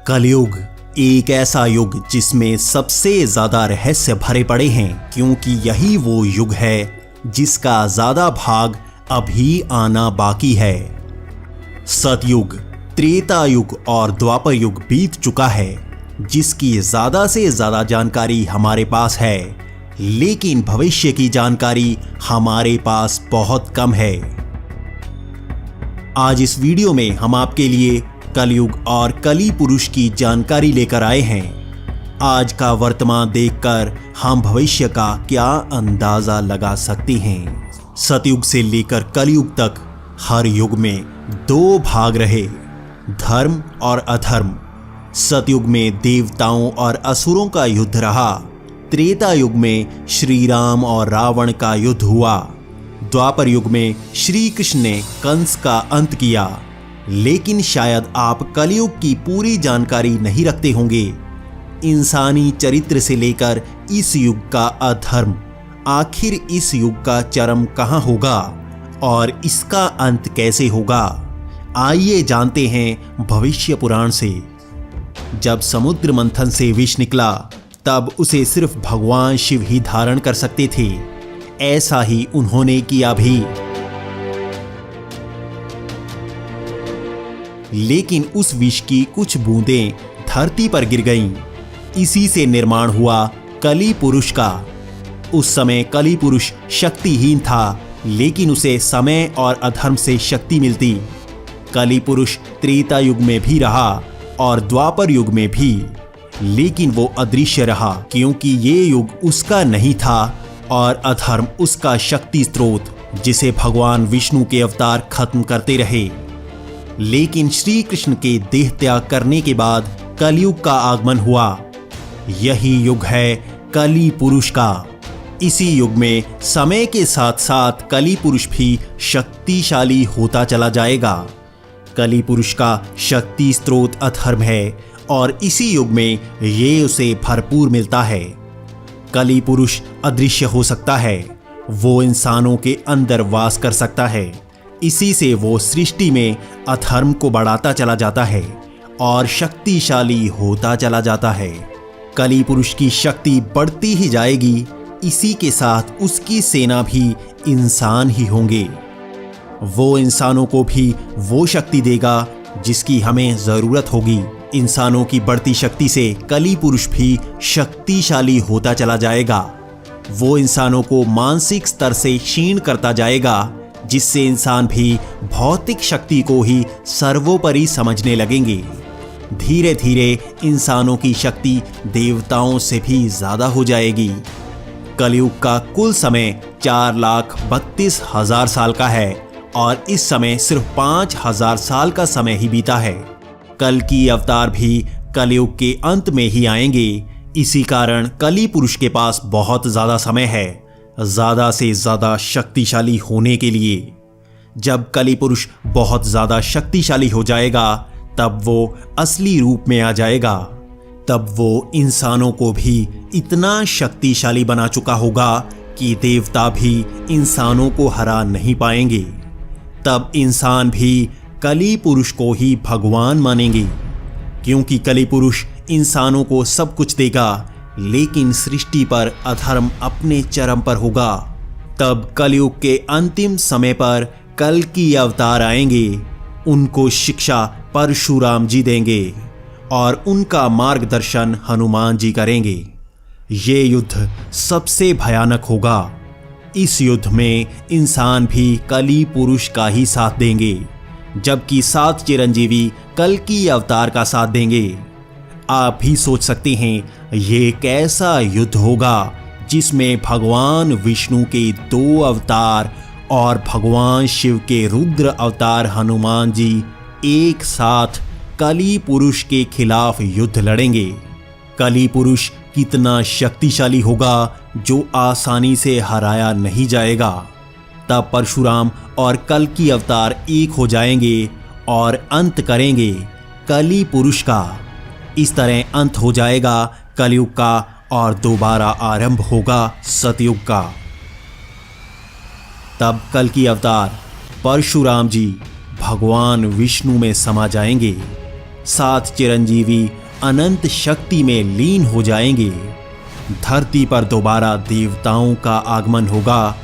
कलयुग एक ऐसा युग जिसमें सबसे ज्यादा रहस्य भरे पड़े हैं, क्योंकि यही वो युग है जिसका ज्यादा भाग अभी आना बाकी है। सतयुग, त्रेता युग और द्वापर युग बीत चुका है, जिसकी ज्यादा से ज्यादा जानकारी हमारे पास है, लेकिन भविष्य की जानकारी हमारे पास बहुत कम है। आज इस वीडियो में हम आपके लिए कलयुग और कली पुरुष की जानकारी लेकर आए हैं। आज का वर्तमान देखकर हम भविष्य का क्या अंदाजा लगा सकते हैं। सतयुग से लेकर कलयुग तक हर युग में दो भाग रहे, धर्म और अधर्म। सतयुग में देवताओं और असुरों का युद्ध रहा। त्रेता युग में श्री राम और रावण का युद्ध हुआ। द्वापर युग में श्री कृष्ण ने कंस का अंत किया। लेकिन शायद आप कलयुग की पूरी जानकारी नहीं रखते होंगे। इंसानी चरित्र से लेकर इस युग का अधर्म, आखिर इस युग का चरम कहां होगा और इसका अंत कैसे होगा, आइए जानते हैं भविष्य पुराण से। जब समुद्र मंथन से विष निकला, तब उसे सिर्फ भगवान शिव ही धारण कर सकते थे। ऐसा ही उन्होंने किया भी। लेकिन उस विष की कुछ बूंदें धरती पर गिर गईं। इसी से निर्माण हुआ कली पुरुष का। उस समय कली पुरुष शक्तिहीन था, लेकिन उसे समय और अधर्म से शक्ति मिलती। कली पुरुष त्रेता युग में भी रहा और द्वापर युग में भी, लेकिन वो अदृश्य रहा, क्योंकि ये युग उसका नहीं था और अधर्म उसका शक्ति स्रोत, जिसे भगवान विष्णु के अवतार खत्म करते रहे। लेकिन श्री कृष्ण के देह त्याग करने के बाद कलयुग का आगमन हुआ। यही युग है कली पुरुष का। इसी युग में समय के साथ साथ कली पुरुष भी शक्तिशाली होता चला जाएगा। कली पुरुष का शक्ति स्रोत अधर्म है और इसी युग में ये उसे भरपूर मिलता है। कली पुरुष अदृश्य हो सकता है, वो इंसानों के अंदर वास कर सकता है। इसी से वो सृष्टि में अधर्म को बढ़ाता चला जाता है और शक्तिशाली होता चला जाता है। कली पुरुष की शक्ति बढ़ती ही जाएगी। इसी के साथ उसकी सेना भी इंसान ही होंगे। वो इंसानों को भी वो शक्ति देगा जिसकी हमें जरूरत होगी। इंसानों की बढ़ती शक्ति से कली पुरुष भी शक्तिशाली होता चला जाएगा। वो इंसानों को मानसिक स्तर से क्षीण करता जाएगा, जिससे इंसान भी भौतिक शक्ति को ही सर्वोपरि समझने लगेंगे। धीरे धीरे इंसानों की शक्ति देवताओं से भी ज्यादा हो जाएगी। कलयुग का कुल समय 4,32,000 साल का है और इस समय सिर्फ 5,000 साल का समय ही बीता है। कल की अवतार भी कलयुग के अंत में ही आएंगे। इसी कारण कली पुरुष के पास बहुत ज्यादा समय है, ज्यादा से ज्यादा शक्तिशाली होने के लिए। जब कली पुरुष बहुत ज्यादा शक्तिशाली हो जाएगा, तब वो असली रूप में आ जाएगा। तब वो इंसानों को भी इतना शक्तिशाली बना चुका होगा कि देवता भी इंसानों को हरा नहीं पाएंगे। तब इंसान भी कली पुरुष को ही भगवान मानेंगे, क्योंकि कली पुरुष इंसानों को सब कुछ देगा, लेकिन सृष्टि पर अधर्म अपने चरम पर होगा। तब कलयुग के अंतिम समय पर कल की अवतार आएंगे। उनको शिक्षा परशुराम जी देंगे और उनका मार्गदर्शन हनुमान जी करेंगे। ये युद्ध सबसे भयानक होगा। इस युद्ध में इंसान भी कली पुरुष का ही साथ देंगे, जबकि 7 चिरंजीवी कल की अवतार का साथ देंगे। आप भी सोच सकते हैं ये कैसा युद्ध होगा जिसमें भगवान विष्णु के 2 अवतार और भगवान शिव के रुद्र अवतार हनुमान जी एक साथ कली पुरुष के खिलाफ युद्ध लड़ेंगे। कली पुरुष कितना शक्तिशाली होगा जो आसानी से हराया नहीं जाएगा। तब परशुराम और कल की अवतार एक हो जाएंगे और अंत करेंगे कली पुरुष का। इस तरह अंत हो जाएगा कलयुग का और दोबारा आरंभ होगा सतयुग का। तब कल की अवतार परशुराम जी भगवान विष्णु में समा जाएंगे। सात चिरंजीवी अनंत शक्ति में लीन हो जाएंगे। धरती पर दोबारा देवताओं का आगमन होगा।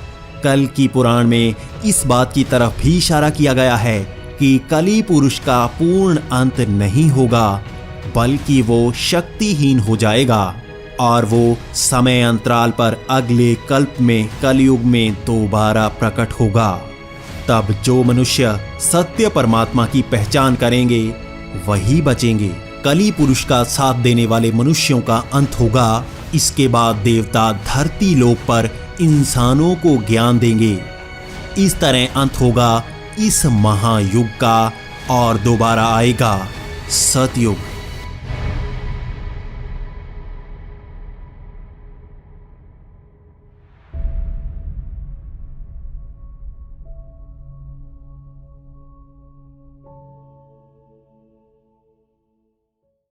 कल की पुराण में इस बात की तरफ भी इशारा किया गया है कि कली पुरुष का पूर्ण अंत नहीं होगा, बल्कि वो शक्तिहीन हो जाएगा और वो समय अंतराल पर अगले कल्प में कलयुग में दोबारा प्रकट होगा। तब जो मनुष्य सत्य परमात्मा की पहचान करेंगे वही बचेंगे। कली पुरुष का साथ देने वाले मनुष्यों का अंत होगा। इसके बाद देवता धरती लोक पर इंसानों को ज्ञान देंगे। इस तरह अंत होगा इस महायुग का और दोबारा आएगा सतयुग।